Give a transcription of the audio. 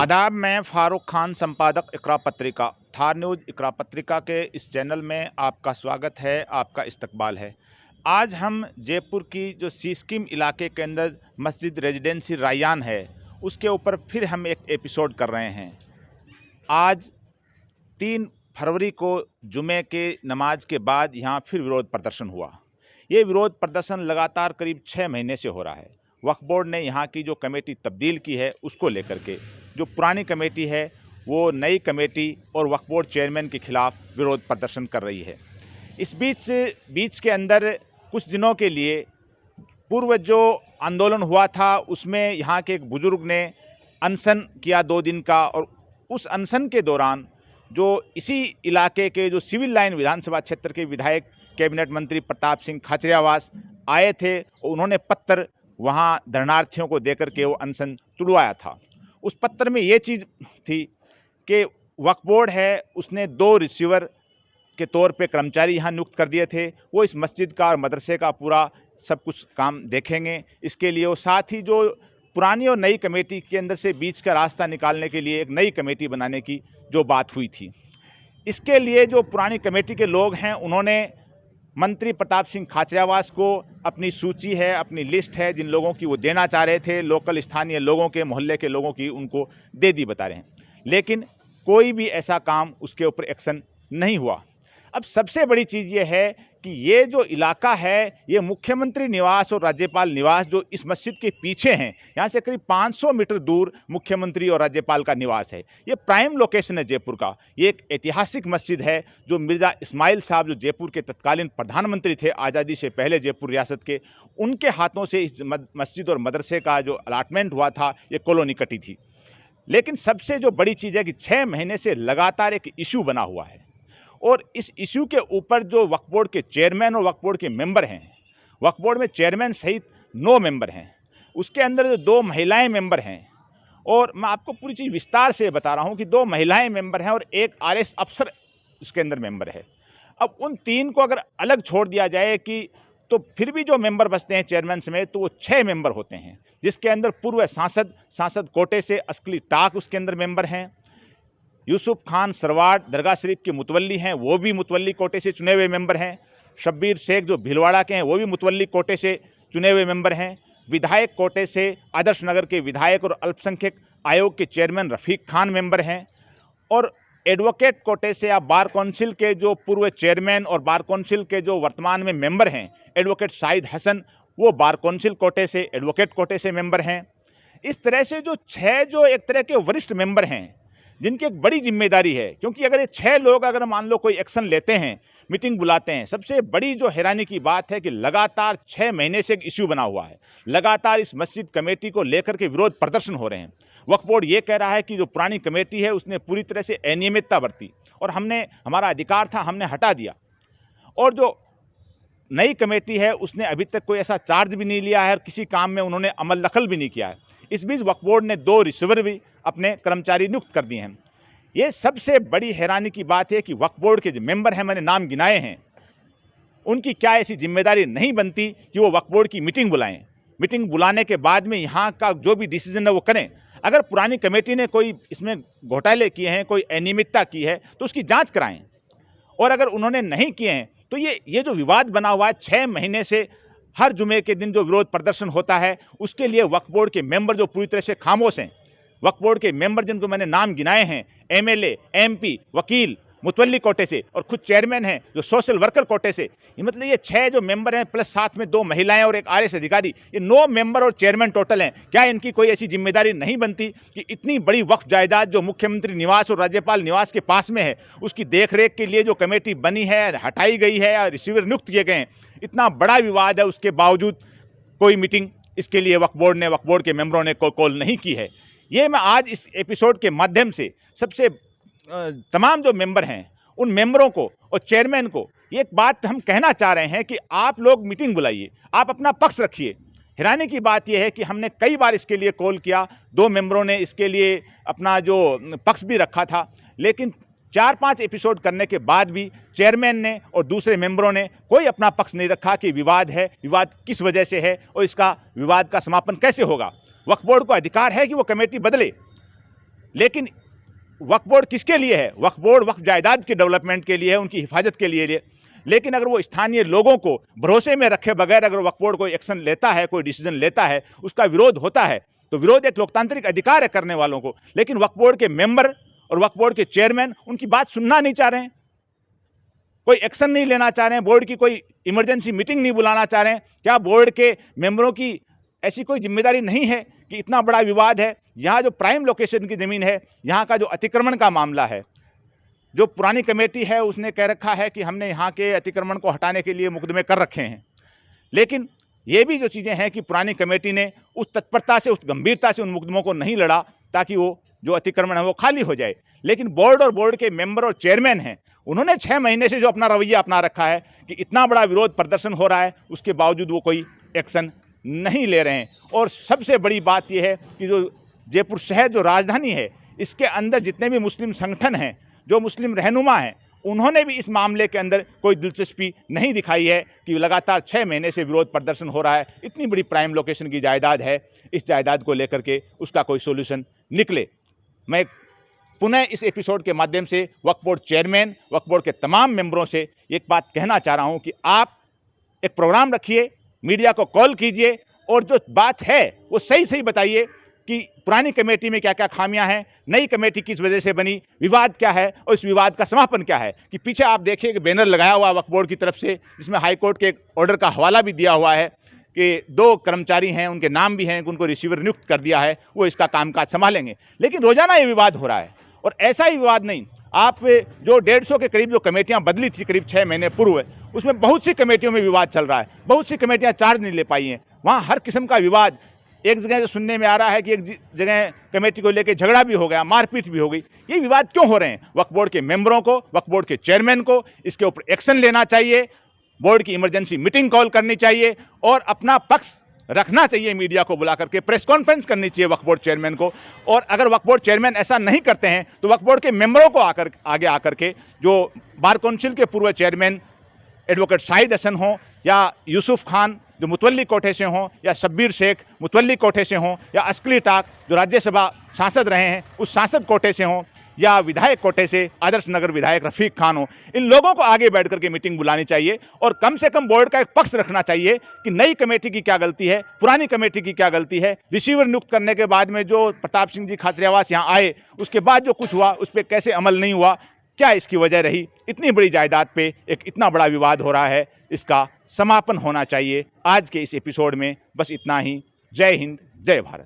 आदाब। मैं फारूक खान, संपादक इकरा पत्रिका। थार न्यूज़ इकरा पत्रिका के इस चैनल में आपका स्वागत है, आपका इस्तकबाल है। आज हम जयपुर की जो सिस्किम इलाके के अंदर मस्जिद रेजिडेंसी रायान है, उसके ऊपर फिर हम एक एपिसोड कर रहे हैं। आज 3 फरवरी को जुमे के नमाज के बाद यहाँ फिर विरोध प्रदर्शन हुआ। ये विरोध प्रदर्शन लगातार करीब 6 महीने से हो रहा है। वक्फ बोर्ड ने यहाँ की जो कमेटी तब्दील की है उसको लेकर के, जो पुरानी कमेटी है वो नई कमेटी और वक्फ बोर्ड चेयरमैन के खिलाफ विरोध प्रदर्शन कर रही है। इस बीच के अंदर कुछ दिनों के लिए पूर्व जो आंदोलन हुआ था उसमें यहाँ के एक बुजुर्ग ने अनशन किया 2 दिन का, और उस अनशन के दौरान जो इसी इलाके के जो सिविल लाइन विधानसभा क्षेत्र के विधायक कैबिनेट मंत्री प्रताप सिंह खाचरियावास आए थे, उन्होंने पत्र वहाँ धरनार्थियों को देकर के वो अनशन तुड़वाया था। उस पत्र में ये चीज़ थी कि वक्फ बोर्ड है उसने 2 रिसीवर के तौर पे कर्मचारी यहाँ नियुक्त कर दिए थे। वो इस मस्जिद का और मदरसे का पूरा सब कुछ काम देखेंगे। इसके लिए वो साथ ही जो पुरानी और नई कमेटी के अंदर से बीच का रास्ता निकालने के लिए एक नई कमेटी बनाने की जो बात हुई थी, इसके लिए जो पुरानी कमेटी के लोग हैं उन्होंने मंत्री प्रताप सिंह खाचरियावास को अपनी सूची है, अपनी लिस्ट है जिन लोगों की वो देना चाह रहे थे, लोकल स्थानीय लोगों के, मोहल्ले के लोगों की उनको दे दी बता रहे हैं। लेकिन कोई भी ऐसा काम उसके ऊपर एक्शन नहीं हुआ। अब सबसे बड़ी चीज़ ये है कि ये जो इलाका है ये मुख्यमंत्री निवास और राज्यपाल निवास जो इस मस्जिद के पीछे हैं, यहाँ से करीब 500 मीटर दूर मुख्यमंत्री और राज्यपाल का निवास है। ये प्राइम लोकेशन है जयपुर का। ये एक ऐतिहासिक मस्जिद है जो मिर्ज़ा इस्माइल साहब जो जयपुर के तत्कालीन प्रधानमंत्री थे आज़ादी से पहले जयपुर रियासत के, उनके हाथों से इस मस्जिद और मदरसे का जो अलाटमेंट हुआ था, ये कॉलोनी कटी थी। लेकिन सबसे जो बड़ी चीज़ है कि 6 महीने से लगातार एक इशू बना हुआ है, और इस इशू के ऊपर जो वक्फ बोर्ड के चेयरमैन और वक्फ बोर्ड के मेंबर हैं, वक्फ बोर्ड में चेयरमैन सहित 9 मेंबर हैं, उसके अंदर जो 2 महिलाएं मेंबर हैं, और मैं आपको पूरी चीज़ विस्तार से बता रहा हूं कि 2 महिलाएं मेंबर हैं और एक आरएस अफसर उसके अंदर मेंबर है। अब उन 3 को अगर अलग छोड़ दिया जाए कि तो फिर भी जो मेंबर बचते हैं चेयरमैन समेत, तो वो 6 मेंबर होते हैं, जिसके अंदर पूर्व सांसद कोटे से असकली टाक उसके अंदर मेंबर हैं। यूसुफ खान सरवाड़ दरगाह शरीफ के मुतवल्ली हैं, वो भी मुतवल्ली कोटे से चुने हुए मेंबर हैं। शब्बीर शेख जो भिलवाड़ा के हैं वो भी मुतवल्ली कोटे से चुने हुए मेंबर हैं। विधायक कोटे से आदर्श नगर के विधायक और अल्पसंख्यक आयोग के चेयरमैन रफ़ीक खान मेंबर हैं, और एडवोकेट कोटे से या बार काउंसिल के जो पूर्व चेयरमैन और बार काउंसिल के जो वर्तमान में मेंबर हैं एडवोकेट शाहिद हसन, वो बार काउंसिल कोटे से, एडवोकेट कोटे से मेंबर हैं। इस तरह से जो 6 जो एक तरह के वरिष्ठ मेंबर हैं जिनकी एक बड़ी जिम्मेदारी है, क्योंकि अगर ये 6 लोग अगर मान लो कोई एक्शन लेते हैं, मीटिंग बुलाते हैं, सबसे बड़ी जो हैरानी की बात है कि लगातार 6 महीने से एक इश्यू बना हुआ है। लगातार इस मस्जिद कमेटी को लेकर के विरोध प्रदर्शन हो रहे हैं। वक्फ बोर्ड ये कह रहा है कि जो पुरानी कमेटी है उसने पूरी तरह से अनियमितता बरती और हमारा अधिकार था, हमने हटा दिया, और जो नई कमेटी है उसने अभी तक कोई ऐसा चार्ज भी नहीं लिया है और किसी काम में उन्होंने अमल दखल भी नहीं किया है। इस बीच वक्फ बोर्ड ने 2 रिसीवर भी अपने कर्मचारी नियुक्त कर दिए हैं। ये सबसे बड़ी हैरानी की बात है कि वक्फ बोर्ड के जो मेंबर हैं, मैंने नाम गिनाए हैं, उनकी क्या ऐसी जिम्मेदारी नहीं बनती कि वो वक्फ बोर्ड की मीटिंग बुलाएं। मीटिंग बुलाने के बाद में यहाँ का जो भी डिसीजन है वो करें। अगर पुरानी कमेटी ने कोई इसमें घोटाले किए हैं, कोई अनियमितता की है, तो उसकी जाँच कराएँ, और अगर उन्होंने नहीं किए हैं तो ये जो विवाद बना हुआ है 6 महीने से, हर जुमे के दिन जो विरोध प्रदर्शन होता है, उसके लिए वक्फ बोर्ड के मेंबर जो पूरी तरह से खामोश हैं। वक्फ बोर्ड के मेंबर जिनको मैंने नाम गिनाए हैं, एमएलए, एमपी, वकील मुतवल्ली कोटे से, और खुद चेयरमैन हैं जो सोशल वर्कर कोटे से, ये मतलब ये 6 जो मेंबर हैं प्लस साथ में 2 महिलाएं और एक आरएस अधिकारी, ये 9 मेंबर और चेयरमैन टोटल हैं। क्या इनकी कोई ऐसी जिम्मेदारी नहीं बनती कि इतनी बड़ी वक्फ जायदाद जो मुख्यमंत्री निवास और राज्यपाल निवास के पास में है, उसकी देखरेख के लिए जो कमेटी बनी है, हटाई गई है या रिसीवर नियुक्त किए गए हैं, इतना बड़ा विवाद है, उसके बावजूद कोई मीटिंग इसके लिए वक्फ बोर्ड के मेंबरों ने कॉल नहीं की है। ये मैं आज इस एपिसोड के माध्यम से सबसे तमाम जो मेंबर हैं उन मेंबरों को और चेयरमैन को एक बात हम कहना चाह रहे हैं कि आप लोग मीटिंग बुलाइए, आप अपना पक्ष रखिए। हैरानी की बात यह है कि हमने कई बार इसके लिए कॉल किया, 2 मेंबरों ने इसके लिए अपना जो पक्ष भी रखा था, लेकिन 4-5 एपिसोड करने के बाद भी चेयरमैन ने और दूसरे मेंबरों ने कोई अपना पक्ष नहीं रखा कि विवाद है, विवाद किस वजह से है और इसका विवाद का समापन कैसे होगा। वक्फ बोर्ड को अधिकार है कि वो कमेटी बदले, लेकिन वक्फ बोर्ड किसके लिए है? वक्फ बोर्ड वक्फ जायदाद के डेवलपमेंट के लिए है, उनकी हिफाजत के लिए। लेकिन अगर वो स्थानीय लोगों को भरोसे में रखे बगैर अगर वक्फ बोर्ड कोई एक्शन लेता है, कोई डिसीजन लेता है, उसका विरोध होता है, तो विरोध एक लोकतांत्रिक अधिकार है करने वालों को। लेकिन वक्फ बोर्ड के मेंबर और वक्फ बोर्ड के चेयरमैन उनकी बात सुनना नहीं चाह रहे हैं, कोई एक्शन नहीं लेना चाह रहे हैं, बोर्ड की कोई इमरजेंसी मीटिंग नहीं बुलाना चाह रहे हैं। क्या बोर्ड के मेंबरों की ऐसी कोई जिम्मेदारी नहीं है कि इतना बड़ा विवाद है, यहाँ जो प्राइम लोकेशन की ज़मीन है, यहाँ का जो अतिक्रमण का मामला है, जो पुरानी कमेटी है उसने कह रखा है कि हमने यहाँ के अतिक्रमण को हटाने के लिए मुकदमे कर रखे हैं। लेकिन ये भी जो चीज़ें हैं कि पुरानी कमेटी ने उस तत्परता से, उस गंभीरता से उन मुकदमों को नहीं लड़ा ताकि वो जो अतिक्रमण है वो खाली हो जाए। लेकिन बोर्ड और बोर्ड के मेंबर और चेयरमैन हैं, उन्होंने 6 महीने से जो अपना रवैया अपना रखा है कि इतना बड़ा विरोध प्रदर्शन हो रहा है, उसके बावजूद वो कोई एक्शन नहीं ले रहे हैं। और सबसे बड़ी बात यह है कि जो जयपुर शहर जो राजधानी है, इसके अंदर जितने भी मुस्लिम संगठन हैं, जो मुस्लिम रहनुमा हैं, उन्होंने भी इस मामले के अंदर कोई दिलचस्पी नहीं दिखाई है कि लगातार 6 महीने से विरोध प्रदर्शन हो रहा है। इतनी बड़ी प्राइम लोकेशन की जायदाद है, इस जायदाद को लेकर के उसका कोई सोल्यूशन निकले। मैं पुनः इस एपिसोड के माध्यम से वक्फ बोर्ड चेयरमैन, वक्फ बोर्ड के तमाम मेंबरों से एक बात कहना चाह रहा हूं कि आप एक प्रोग्राम रखिए, मीडिया को कॉल कीजिए और जो बात है वो सही सही बताइए कि पुरानी कमेटी में क्या क्या खामियां हैं, नई कमेटी किस वजह से बनी, विवाद क्या है और इस विवाद का समापन क्या है। कि पीछे आप देखिए कि बैनर लगाया हुआ वक्फ बोर्ड की तरफ से, जिसमें हाईकोर्ट के ऑर्डर का हवाला भी दिया हुआ है कि 2 कर्मचारी हैं, उनके नाम भी हैं, उनको रिसीवर नियुक्त कर दिया है, वो इसका कामकाज संभालेंगे। लेकिन रोजाना ये विवाद हो रहा है। और ऐसा ही विवाद नहीं, आप जो 150 के करीब जो कमेटियां बदली थी करीब 6 महीने पूर्व, उसमें बहुत सी कमेटियों में विवाद चल रहा है, बहुत सी कमेटियां चार्ज नहीं ले पाई हैं। वहाँ हर किस्म का विवाद, एक जगह जो सुनने में आ रहा है कि एक जगह कमेटी को लेकर झगड़ा भी हो गया, मारपीट भी हो गई। ये विवाद क्यों हो रहे हैं? वक्फ बोर्ड के मेंबरों को, वक्फ बोर्ड के चेयरमैन को इसके ऊपर एक्शन लेना चाहिए, बोर्ड की इमरजेंसी मीटिंग कॉल करनी चाहिए और अपना पक्ष रखना चाहिए, मीडिया को बुला करके प्रेस कॉन्फ्रेंस करनी चाहिए वक्फ बोर्ड चेयरमैन को। और अगर वक्फ बोर्ड चेयरमैन ऐसा नहीं करते हैं तो वक्फ बोर्ड के मेंबरों को आगे आकर के, जो बार काउंसिल के पूर्व चेयरमैन एडवोकेट शाहिद हसन हों या यूसुफ खान जो मुतवल्ली कोठे से हों, या शब्बीर शेख मुतवल्ली कोठे से हों, या असकली टाक जो राज्यसभा सांसद रहे हैं उस सांसद कोठे से हों, या विधायक कोटे से आदर्श नगर विधायक रफीक खान हो, इन लोगों को आगे बैठ करके मीटिंग बुलानी चाहिए और कम से कम बोर्ड का एक पक्ष रखना चाहिए कि नई कमेटी की क्या गलती है, पुरानी कमेटी की क्या गलती है। रिसीवर नियुक्त करने के बाद में जो प्रताप सिंह जी खाचरियावास यहाँ आए, उसके बाद जो कुछ हुआ उस पर कैसे अमल नहीं हुआ, क्या इसकी वजह रही? इतनी बड़ी जायदाद पे एक इतना बड़ा विवाद हो रहा है, इसका समापन होना चाहिए। आज के इस एपिसोड में बस इतना ही। जय हिंद, जय भारत।